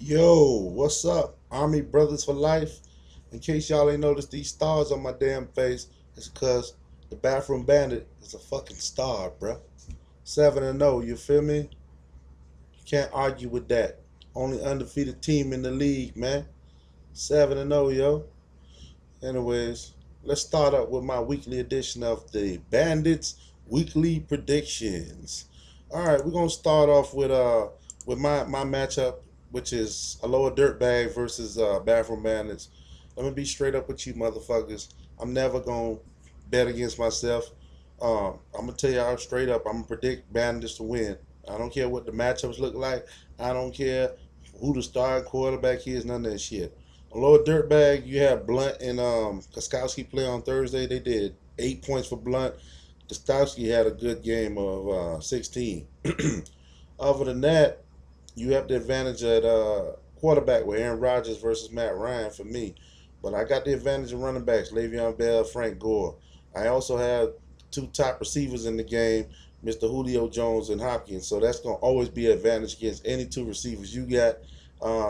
Yo, what's up? Army Brothers for Life. In case y'all ain't noticed these stars on my damn face, it's because the Bathroom Bandit is a fucking star, bruh. 7 and 0, you feel me? You can't argue with that. Only undefeated team in the league, man. 7 and 0, yo. Anyways, let's start up with my weekly edition of the Bandits Weekly Predictions. All right, we're gonna start off with my matchup, which is a lower dirtbag versus Bathroom Bandits. Let me be straight up with you, motherfuckers. I'm never gonna bet against myself. I'm gonna tell y'all straight up. I'm gonna predict Bandits to win. I don't care what the matchups look like. I don't care who the starting quarterback is. None of that shit. A lower dirtbag, you have Blunt and Koskowski play on Thursday. They did 8 points for Blunt. Koskowski had a good game of 16. Other than that, you have the advantage at quarterback with Aaron Rodgers versus Matt Ryan for me. But I got the advantage of running backs, Le'Veon Bell, Frank Gore. I also have two top receivers in the game, Mr. Julio Jones and Hopkins. So that's going to always be an advantage against any two receivers you got.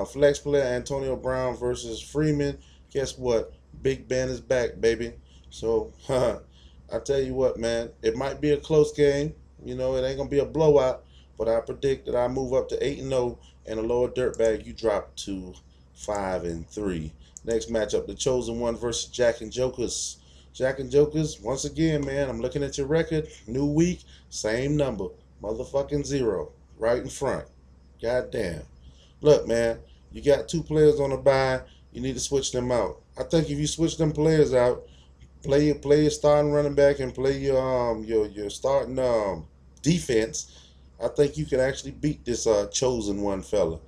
Flex player Antonio Brown versus Freeman. Guess what? Big Ben is back, baby. So I tell you what, man, it might be a close game. You know, it ain't gonna be a blowout, but I predict that I move up to 8-0, and a lower dirtbag you drop to 5-3. Next matchup, the chosen one versus Jack and Jokers. Jack and Jokers, once again, man, I'm looking at your record. New week, same number, motherfucking 0, right in front. Goddamn. Look, man, you got two players on the bye. You need to switch them out. I think if you switch them players out, play your starting running back and play your starting defense, I think you can actually beat this chosen one fella.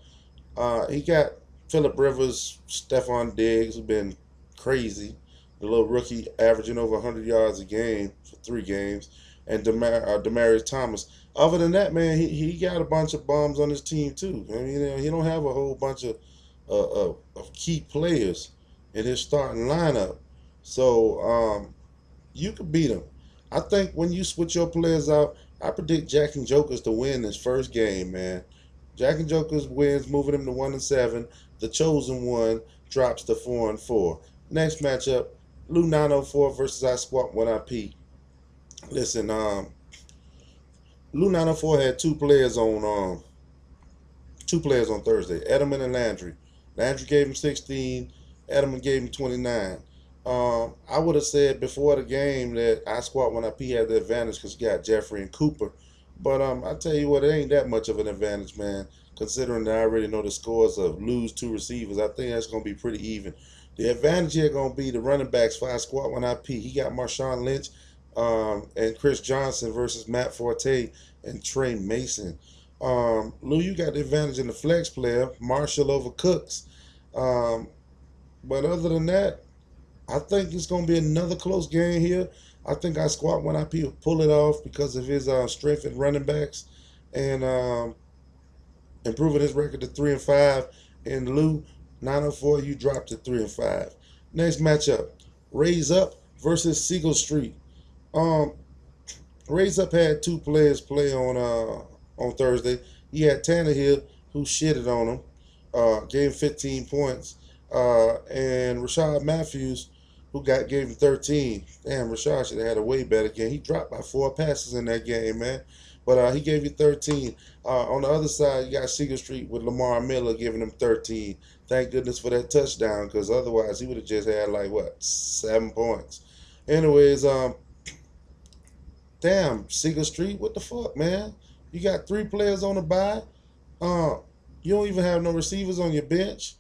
He got Philip Rivers, Stephon Diggs, who've been crazy. The little rookie averaging over 100 yards a game for 3 games, and Demarius Thomas. Other than that, man, he got a bunch of bums on his team too. I mean, he don't have a whole bunch of key players in his starting lineup. So you could beat him. I think when you switch your players out, I predict Jack and Jokers to win this first game, man. Jack and Jokers wins, moving him to 1-7. The chosen one drops to 4-4. Next matchup, Lou 904 versus I Squat 1IP. Listen, Lou 904 had two players on Thursday, Edelman and Landry. Landry gave him 16, Edelman gave him 29. I would have said before the game that I Squat 1IP had the advantage because you got Jeffrey and Cooper. But I tell you what, it ain't that much of an advantage, man. Considering that I already know the scores of lose two receivers, I think that's going to be pretty even. The advantage here going to be the running backs for I Squat 1IP. He got Marshawn Lynch and Chris Johnson versus Matt Forte and Trey Mason. Lou, you got the advantage in the flex player, Marshall over Cooks. Um, but other than that, I think it's going to be another close game here. I think I Squat 1IP will pull it off because of his strength at running backs and improving his record to 3-5. And Lou 904, you dropped to 3-5. Next matchup, Raise Up versus Siegel Street. Um, Raise Up had two players play on Thursday. He had Tannehill, who shitted on him, gave him 15 points, and Rashad Matthews, who gave him 13. Damn, Rashad should have had a way better game. He dropped by 4 passes in that game, man. But he gave you 13. On the other side, you got Seager Street with Lamar Miller giving him 13. Thank goodness for that touchdown, because otherwise he would have just had like what 7 points. Anyways, damn, Seager Street, what the fuck, man? You got three players on the bye. Uh, you don't even have no receivers on your bench.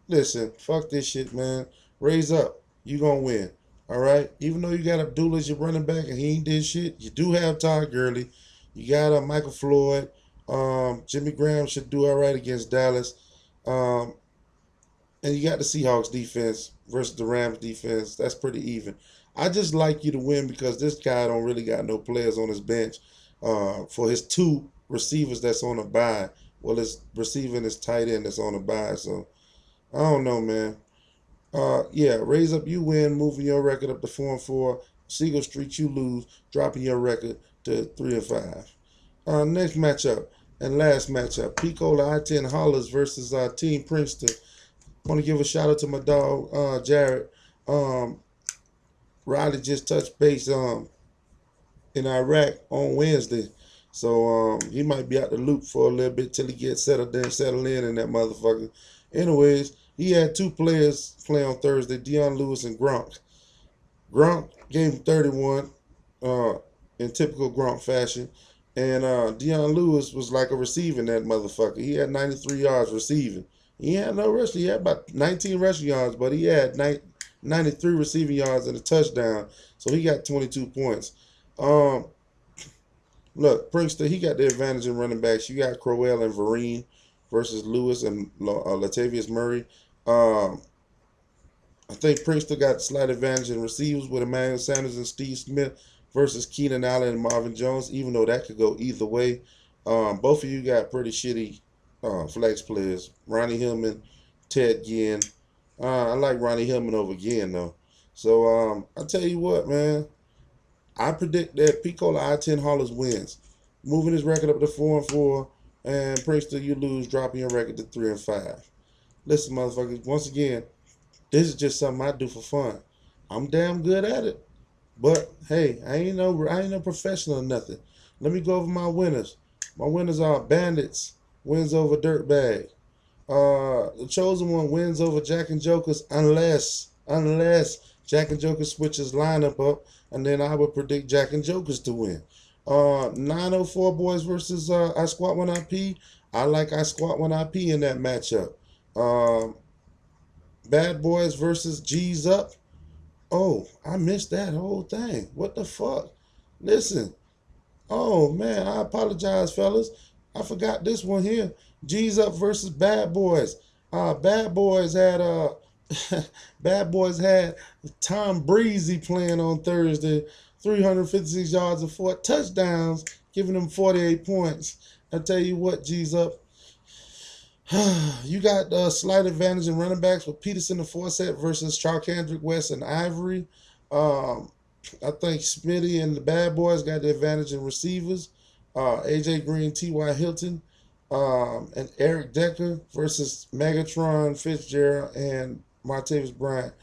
Listen, fuck this shit, man. Raise up. You gonna win. All right. Even though you got Abdullah as your running back and he ain't did shit, you do have Todd Gurley. You got Michael Floyd. Jimmy Graham should do all right against Dallas. Um, and you got the Seahawks defense versus the Rams defense. That's pretty even. I just like you to win because this guy don't really got no players on his bench for his two receivers that's on a bye. Well, his receiving is tight end that's on a bye. So I don't know, man. Yeah, Raise Up, you win, moving your record up to 4-4. Seagull Street, you lose, dropping your record to 3-5. Next matchup, And last matchup, Picola I-10 Hollers versus Team Princeton. I want to give a shout out to my dog, Jared. Riley just touched base in Iraq on Wednesday. So he might be out the loop for a little bit till he gets settled in that motherfucker. Anyways, he had two players play on Thursday, Dion Lewis and Gronk. Gronk gave him 31 in typical Gronk fashion. And Dion Lewis was like a receiving that motherfucker. He had 93 yards receiving. He had no rushing. He had about 19 rushing yards, but he had 93 receiving yards and a touchdown. So he got 22 points. Look, Princeton, he got the advantage in running backs. You got Crowell and Vereen versus Lewis and Latavius Murray. I think Princeton got a slight advantage in receivers with Emmanuel Sanders and Steve Smith versus Keenan Allen and Marvin Jones, even though that could go either way. Both of you got pretty shitty flex players. Ronnie Hillman, Ted Ginn. I like Ronnie Hillman over Ginn, though. So I tell you what, man. I predict that Picola I-10 Hollers wins, moving his record up to 4-4, and Princeton, you lose, dropping your record to 3-5. Listen, motherfuckers, once again, this is just something I do for fun. I'm damn good at it. But hey, I ain't no professional or nothing. Let me go over my winners. My winners are Bandits, wins over Dirtbag. The Chosen One wins over Jack and Jokers unless Jack and Jokers switches lineup up, and then I would predict Jack and Jokers to win. 904 Boys versus I Squat 1 IP. I like I Squat 1 IP in that matchup. Bad Boys versus G's Up. Oh, I missed that whole thing. What the fuck? Listen. Oh, man, I apologize, fellas. I forgot this one here. G's Up versus Bad Boys. Bad Boys had Bad Boys had Tom Breezy playing on Thursday. 356 yards and 4 touchdowns, giving them 48 points. I tell you what, G's Up. You got a slight advantage in running backs with Peterson and Forsett versus Charkandrick West and Ivory. I think Smitty and the Bad Boys got the advantage in receivers. AJ Green, T.Y. Hilton, and Eric Decker versus Megatron, Fitzgerald, and Martavis Bryant.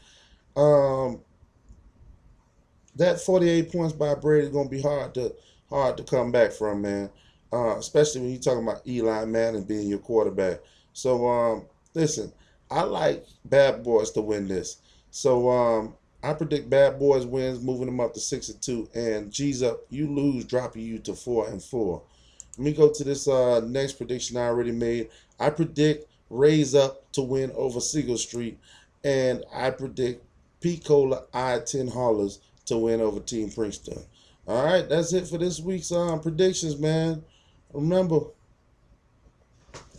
That 48 points by Brady is gonna be hard to come back from, man. Especially when you're talking about Eli Manning being your quarterback. So listen, I like Bad Boys to win this. So I predict Bad Boys wins, moving them up to 6-2, and G's Up, you lose, dropping you to 4-4. Let me go to this next prediction I already made. I predict Raise Up to win over Siegel Street, and I predict Picola I-10 Hollers to win over Team Princeton. All right, that's it for this week's predictions, man. Remember,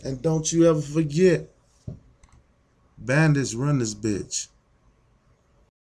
and don't you ever forget, Bandits run this bitch.